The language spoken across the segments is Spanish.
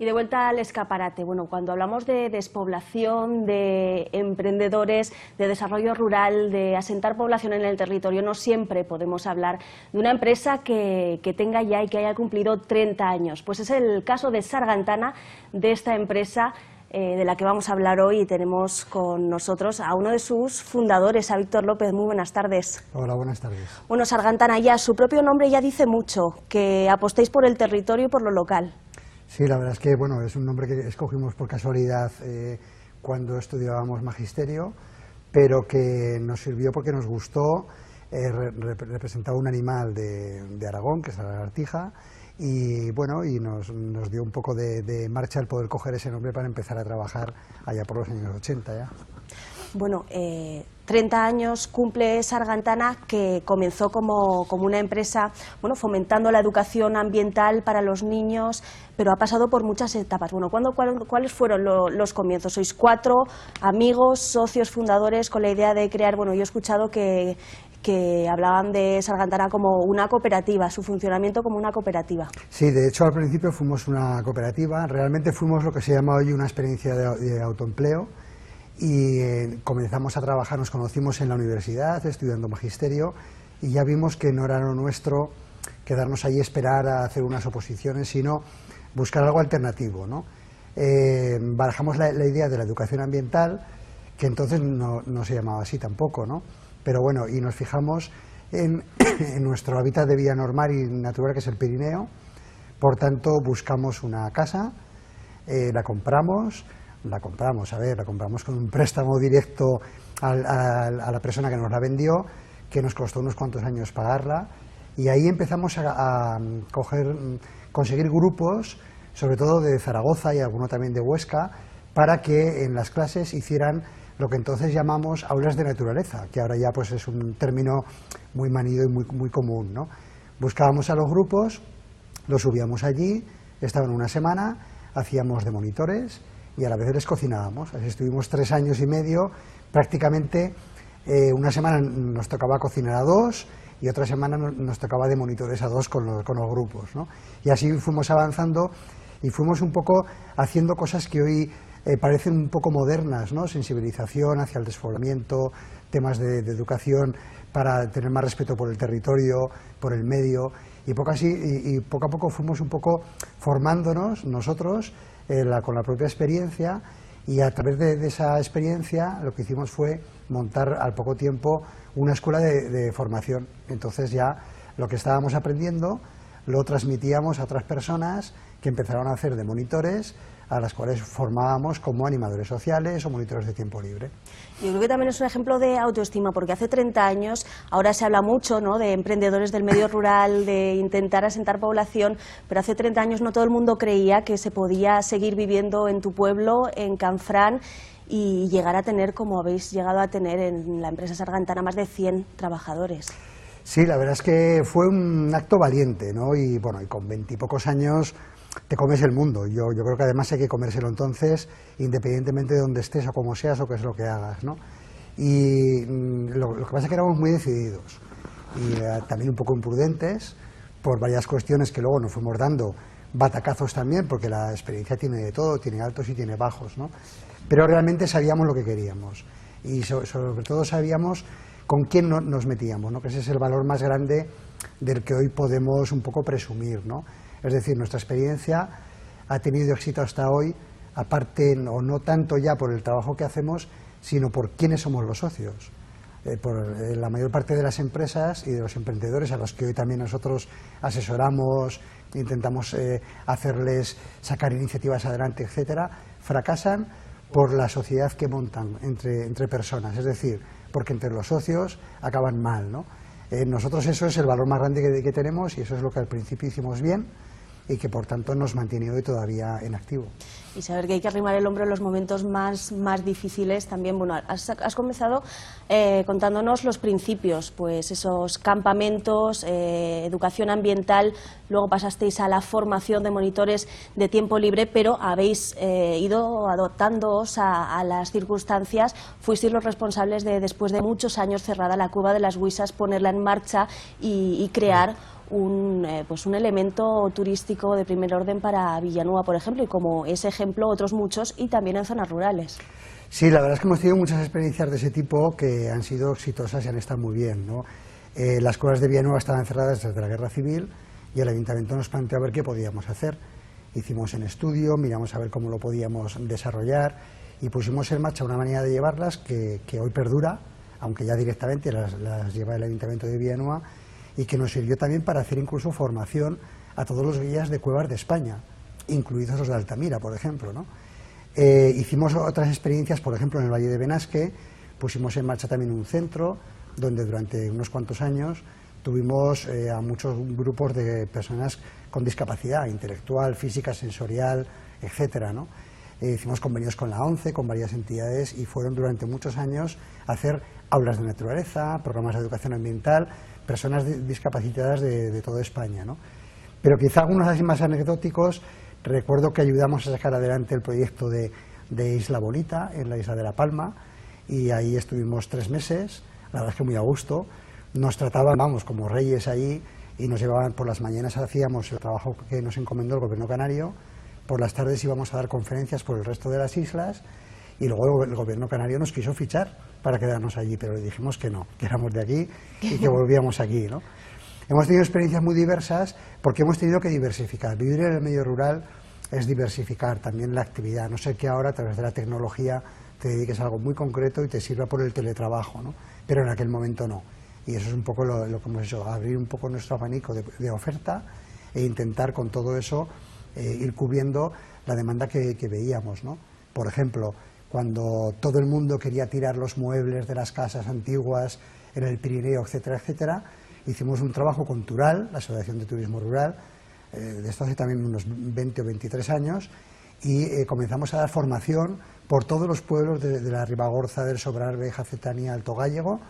Y de vuelta al escaparate. Bueno, cuando hablamos de despoblación, de emprendedores, de desarrollo rural, de asentar población en el territorio, no siempre podemos hablar de una empresa que tenga ya y que haya cumplido 30 años. Pues es el caso de Sargantana, de esta empresa de la que vamos a hablar hoy, y tenemos con nosotros a uno de sus fundadores, a Víctor López. Muy buenas tardes. Hola, buenas tardes. Bueno, Sargantana, ya su propio nombre ya dice mucho, que apostéis por el territorio y por lo local. Sí, la verdad es que bueno, es un nombre que escogimos por casualidad cuando estudiábamos magisterio, pero que nos sirvió porque nos gustó. Representaba un animal de Aragón, que es la lagartija, y bueno, y nos dio un poco de marcha el poder coger ese nombre para empezar a trabajar allá por los años 80 ya. Bueno, 30 años cumple Sargantana, que comenzó como una empresa, bueno, fomentando la educación ambiental para los niños, pero ha pasado por muchas etapas. Bueno, ¿cuáles fueron los comienzos? Sois 4 amigos, socios, fundadores, con la idea de crear, bueno, yo he escuchado que hablaban de Sargantana como una cooperativa, su funcionamiento como una cooperativa. Sí, de hecho al principio fuimos una cooperativa, realmente fuimos lo que se llama hoy una experiencia de autoempleo, y comenzamos a trabajar, nos conocimos en la universidad estudiando magisterio, y ya vimos que no era lo nuestro quedarnos allí, esperar a hacer unas oposiciones, sino buscar algo alternativo, ¿no? Barajamos la idea de la educación ambiental, que entonces no se llamaba así tampoco, ¿no? Pero bueno, y nos fijamos en nuestro hábitat de vida normal y natural, que es el Pirineo. Por tanto, buscamos una casa, la compramos con un préstamo directo a la persona que nos la vendió, que nos costó unos cuantos años pagarla, y ahí empezamos a conseguir grupos, sobre todo de Zaragoza y alguno también de Huesca, para que en las clases hicieran lo que entonces llamamos aulas de naturaleza, que ahora ya pues es un término muy manido y muy común, ¿no? Buscábamos a los grupos, los subíamos allí, estaban una semana, hacíamos de monitores y a la vez les cocinábamos. Así estuvimos 3 años y medio, prácticamente una semana nos tocaba cocinar a 2 y otra semana nos tocaba de monitores a 2 con los grupos, ¿no? Y así fuimos avanzando y fuimos un poco haciendo cosas que hoy parecen un poco modernas, ¿no? Sensibilización hacia el despoblamiento, temas de educación para tener más respeto por el territorio, por el medio, y poco a poco fuimos un poco formándonos nosotros con la propia experiencia, y a través de esa experiencia lo que hicimos fue montar al poco tiempo una escuela de formación. Entonces ya lo que estábamos aprendiendo lo transmitíamos a otras personas que empezaron a hacer de monitores, a las cuales formábamos como animadores sociales o monitores de tiempo libre. Yo creo que también es un ejemplo de autoestima, porque hace 30 años, ahora se habla mucho, ¿no?, de emprendedores del medio rural, de intentar asentar población, pero hace 30 años no todo el mundo creía que se podía seguir viviendo en tu pueblo, en Canfrán, y llegar a tener, como habéis llegado a tener en la empresa Sargantana, más de 100 trabajadores. Sí, la verdad es que fue un acto valiente, ¿no? Y bueno, y con 20 y pocos años te comes el mundo. Yo creo que además hay que comérselo entonces, independientemente de dónde estés o cómo seas o qué es lo que hagas, ¿no? Y lo que pasa es que éramos muy decididos y también un poco imprudentes por varias cuestiones que luego nos fuimos dando batacazos también, porque la experiencia tiene de todo, tiene altos y tiene bajos, ¿no? Pero realmente sabíamos lo que queríamos y sobre todo sabíamos con quién nos metíamos, ¿no? Que ese es el valor más grande del que hoy podemos un poco presumir, ¿no? Es decir, nuestra experiencia ha tenido éxito hasta hoy, aparte o no tanto ya por el trabajo que hacemos, sino por quiénes somos los socios. Por la mayor parte de las empresas y de los emprendedores a los que hoy también nosotros asesoramos, intentamos hacerles sacar iniciativas adelante, etcétera, fracasan por la sociedad que montan entre personas, es decir, porque entre los socios acaban mal, ¿no? Nosotros eso es el valor más grande que tenemos, y eso es lo que al principio hicimos bien y que por tanto nos mantiene hoy todavía en activo. Y saber que hay que arrimar el hombro en los momentos más difíciles también. Bueno, has comenzado contándonos los principios, pues esos campamentos, educación ambiental, luego pasasteis a la formación de monitores de tiempo libre, pero habéis ido adaptándoos a las circunstancias. Fuisteis los responsables de, después de muchos años cerrada la cueva de las Huisas, ponerla en marcha y crear pues un elemento turístico de primer orden para Villanueva, por ejemplo, y como ese ejemplo otros muchos, y también en zonas rurales. Sí, la verdad es que hemos tenido muchas experiencias de ese tipo que han sido exitosas y han estado muy bien, ¿no? Las cuevas de Villanueva estaban cerradas desde la Guerra Civil y el Ayuntamiento nos planteó a ver qué podíamos hacer. Hicimos un estudio, miramos a ver cómo lo podíamos desarrollar y pusimos en marcha una manera de llevarlas que hoy perdura, aunque ya directamente las lleva el Ayuntamiento de Villanueva, y que nos sirvió también para hacer incluso formación a todos los guías de cuevas de España, incluidos los de Altamira, por ejemplo, ¿no? Hicimos otras experiencias, por ejemplo, en el Valle de Benasque, pusimos en marcha también un centro donde durante unos cuantos años tuvimos a muchos grupos de personas con discapacidad intelectual, física, sensorial, etcétera, ¿no? Hicimos convenios con la ONCE, con varias entidades, y fueron durante muchos años a hacer aulas de naturaleza, programas de educación ambiental, personas discapacitadas de toda España, ¿no? Pero quizá algunos así más anecdóticos. Recuerdo que ayudamos a sacar adelante el proyecto de Isla Bonita, en la isla de La Palma, y ahí estuvimos 3 meses, la verdad es que muy a gusto. Nos trataban, vamos, como reyes ahí, y nos llevaban por las mañanas, hacíamos el trabajo que nos encomendó el Gobierno canario, por las tardes íbamos a dar conferencias por el resto de las islas, y luego el Gobierno canario nos quiso fichar para quedarnos allí, pero le dijimos que no, que éramos de aquí y que volvíamos aquí, ¿no? Hemos tenido experiencias muy diversas porque hemos tenido que diversificar. Vivir en el medio rural es diversificar también la actividad, no sé que ahora a través de la tecnología te dediques a algo muy concreto y te sirva por el teletrabajo, ¿no? Pero en aquel momento no. Y eso es un poco lo que hemos hecho, abrir un poco nuestro abanico de oferta e intentar con todo eso ir cubriendo la demanda que veíamos, ¿no? Por ejemplo, cuando todo el mundo quería tirar los muebles de las casas antiguas en el Pirineo, etcétera, etcétera, hicimos un trabajo con Tural, la Asociación de Turismo Rural, de esto hace también unos 20 o 23 años, y comenzamos a dar formación por todos los pueblos de la Ribagorza, del Sobrarbe, Jacetania, Alto Gállego,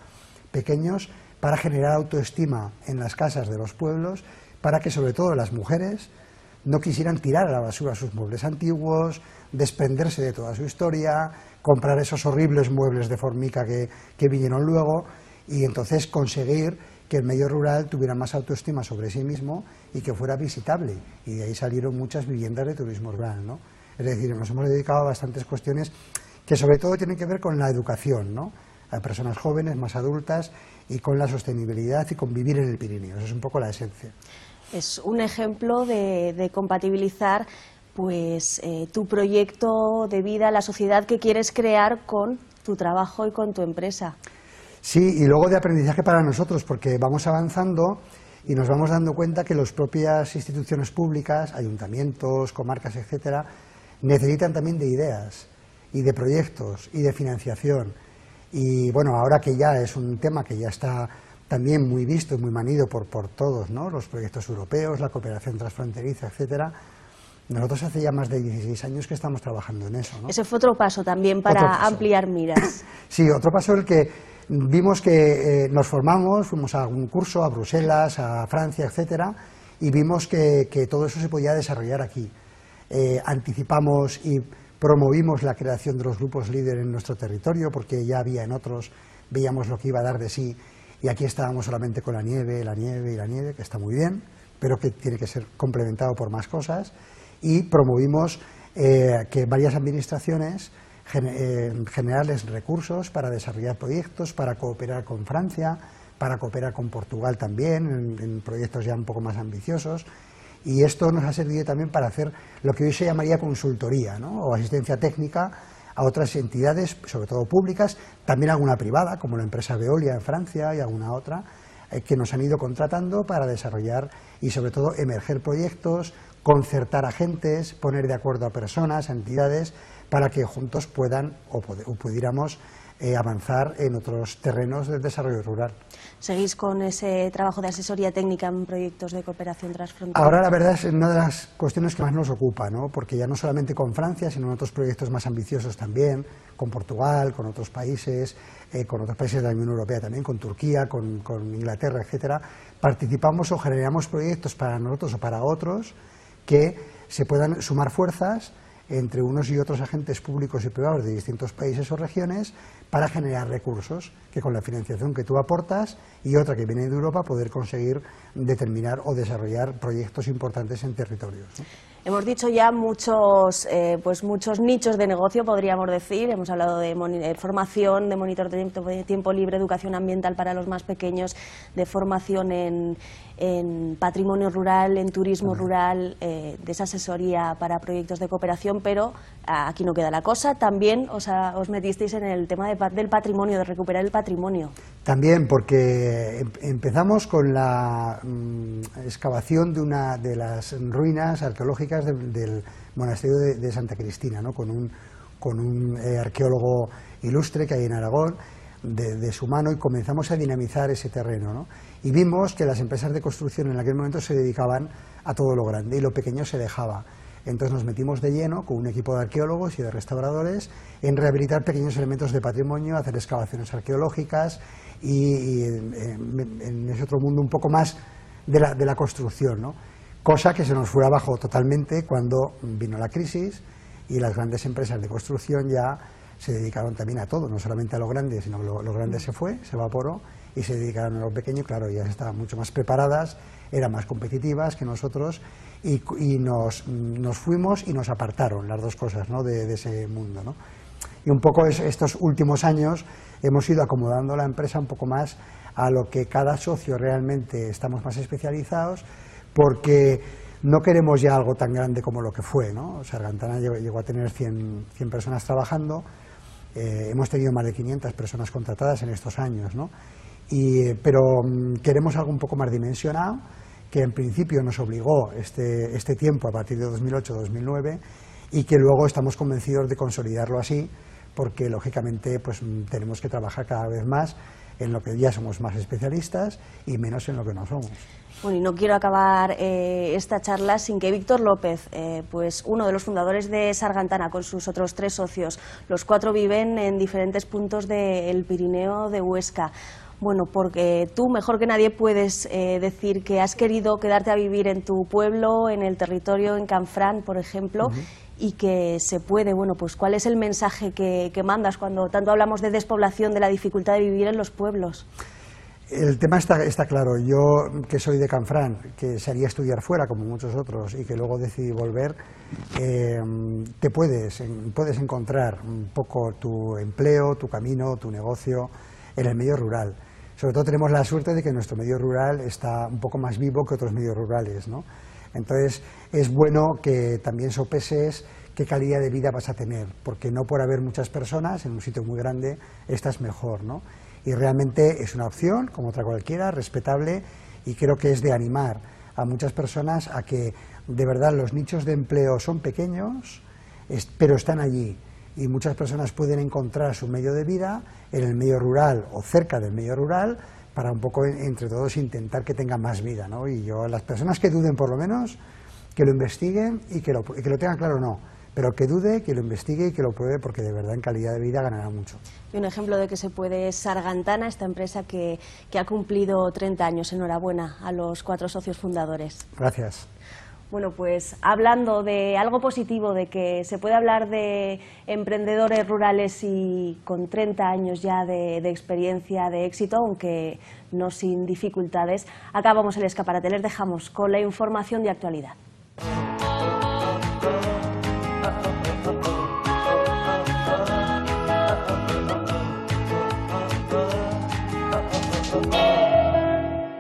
pequeños, para generar autoestima en las casas de los pueblos, para que sobre todo las mujeres no quisieran tirar a la basura sus muebles antiguos, desprenderse de toda su historia, comprar esos horribles muebles de formica que vinieron luego, y entonces conseguir que el medio rural tuviera más autoestima sobre sí mismo y que fuera visitable, y de ahí salieron muchas viviendas de turismo rural, ¿no? Es decir, nos hemos dedicado a bastantes cuestiones que sobre todo tienen que ver con la educación, ¿no? A personas jóvenes, más adultas, y con la sostenibilidad y con vivir en el Pirineo. Eso es un poco la esencia. Es un ejemplo de compatibilizar pues tu proyecto de vida, la sociedad que quieres crear con tu trabajo y con tu empresa. Sí, y luego de aprendizaje para nosotros, porque vamos avanzando y nos vamos dando cuenta que las propias instituciones públicas, ayuntamientos, comarcas, etcétera, necesitan también de ideas y de proyectos y de financiación. Y bueno, ahora que ya es un tema que ya está también muy visto y muy manido por todos, ¿no? Los proyectos europeos, la cooperación transfronteriza, etcétera. Nosotros hace ya más de 16 años que estamos trabajando en eso, ¿no? Ese fue otro paso también para ampliar miras. Sí, otro paso el que vimos que nos formamos, fuimos a algún curso a Bruselas, a Francia, etcétera, y vimos que todo eso se podía desarrollar aquí. Anticipamos y promovimos la creación de los grupos líder en nuestro territorio, porque ya había en otros, veíamos lo que iba a dar de sí, y aquí estábamos solamente con la nieve y la nieve, que está muy bien, pero que tiene que ser complementado por más cosas, y promovimos que varias administraciones generarles recursos para desarrollar proyectos, para cooperar con Francia, para cooperar con Portugal también, en proyectos ya un poco más ambiciosos, y esto nos ha servido también para hacer lo que hoy se llamaría consultoría, ¿no? O asistencia técnica a otras entidades, sobre todo públicas, también alguna privada, como la empresa Veolia en Francia y alguna otra, que nos han ido contratando para desarrollar y sobre todo emerger proyectos, concertar agentes, poner de acuerdo a personas, a entidades, para que juntos puedan o pudiéramos avanzar en otros terrenos del desarrollo rural. ¿Seguís con ese trabajo de asesoría técnica en proyectos de cooperación transfronteriza? Ahora la verdad es una de las cuestiones que más nos ocupa, ¿no? Porque ya no solamente con Francia, sino en otros proyectos más ambiciosos también, con Portugal, con otros países de la Unión Europea también, con Turquía, con Inglaterra, etcétera, participamos o generamos proyectos para nosotros o para otros que se puedan sumar fuerzas entre unos y otros agentes públicos y privados de distintos países o regiones para generar recursos que con la financiación que tú aportas y otra que viene de Europa poder conseguir determinar o desarrollar proyectos importantes en territorios, ¿no? Hemos dicho ya muchos nichos de negocio, podríamos decir. Hemos hablado de formación, de monitor de tiempo libre, educación ambiental para los más pequeños, de formación en patrimonio rural, en turismo rural, de esa asesoría para proyectos de cooperación, pero aquí no queda la cosa. También os metisteis en el tema del patrimonio, de recuperar el patrimonio. También empezamos con la excavación de una de las ruinas arqueológicas del monasterio de Santa Cristina, ¿no? con un arqueólogo ilustre que hay en Aragón, de su mano, y comenzamos a dinamizar ese terreno, ¿no? Y vimos que las empresas de construcción en aquel momento se dedicaban a todo lo grande y lo pequeño se dejaba. Entonces nos metimos de lleno con un equipo de arqueólogos y de restauradores en rehabilitar pequeños elementos de patrimonio, hacer excavaciones arqueológicas y en ese otro mundo un poco más de la construcción, ¿no? Cosa que se nos fue abajo totalmente cuando vino la crisis y las grandes empresas de construcción ya se dedicaron también a todo, no solamente a lo grande, sino que lo grande se evaporó y se dedicaron a lo pequeño. Claro, ya estaban mucho más preparadas, eran más competitivas que nosotros y nos fuimos y nos apartaron las dos cosas, ¿no? de ese mundo, ¿no? Y un poco estos últimos años hemos ido acomodando la empresa un poco más a lo que cada socio realmente estamos más especializados, porque no queremos ya algo tan grande como lo que fue, ¿no? Sargantana llegó a tener 100 personas trabajando, hemos tenido más de 500 personas contratadas en estos años, ¿no? Pero queremos algo un poco más dimensionado, que en principio nos obligó este tiempo a partir de 2008-2009 y que luego estamos convencidos de consolidarlo así, porque lógicamente pues tenemos que trabajar cada vez más en lo que ya somos más especialistas y menos en lo que no somos. Bueno, y no quiero acabar esta charla sin que Víctor López, pues uno de los fundadores de Sargantana, con sus otros 3 socios, los 4 viven en diferentes puntos del Pirineo de Huesca. Bueno, porque tú mejor que nadie puedes decir que has querido quedarte a vivir en tu pueblo, en el territorio, en Canfrán, por ejemplo, y que se puede. Bueno, pues ¿cuál es el mensaje que mandas cuando tanto hablamos de despoblación, de la dificultad de vivir en los pueblos? El tema está claro. Yo, que soy de Canfrán, que salí a estudiar fuera como muchos otros y que luego decidí volver, puedes encontrar un poco tu empleo, tu camino, tu negocio en el medio rural. Sobre todo tenemos la suerte de que nuestro medio rural está un poco más vivo que otros medios rurales, ¿no? Entonces es bueno que también sopeses qué calidad de vida vas a tener, porque no por haber muchas personas en un sitio muy grande estás mejor, ¿no? Y realmente es una opción, como otra cualquiera, respetable, y creo que es de animar a muchas personas a que de verdad los nichos de empleo son pequeños, pero están allí, y muchas personas pueden encontrar su medio de vida en el medio rural o cerca del medio rural para un poco entre todos intentar que tengan más vida, ¿no? Y yo a las personas que duden, por lo menos, que lo investiguen y que lo tengan claro, no, pero que dude, que lo investigue y que lo pruebe, porque de verdad en calidad de vida ganará mucho. Y un ejemplo de que se puede es Sargantana, esta empresa que ha cumplido 30 años. Enhorabuena a los 4 socios fundadores. Gracias. Bueno, pues hablando de algo positivo, de que se puede hablar de emprendedores rurales y con 30 años ya de experiencia, de éxito, aunque no sin dificultades, acabamos el escaparate. Les dejamos con la información de actualidad.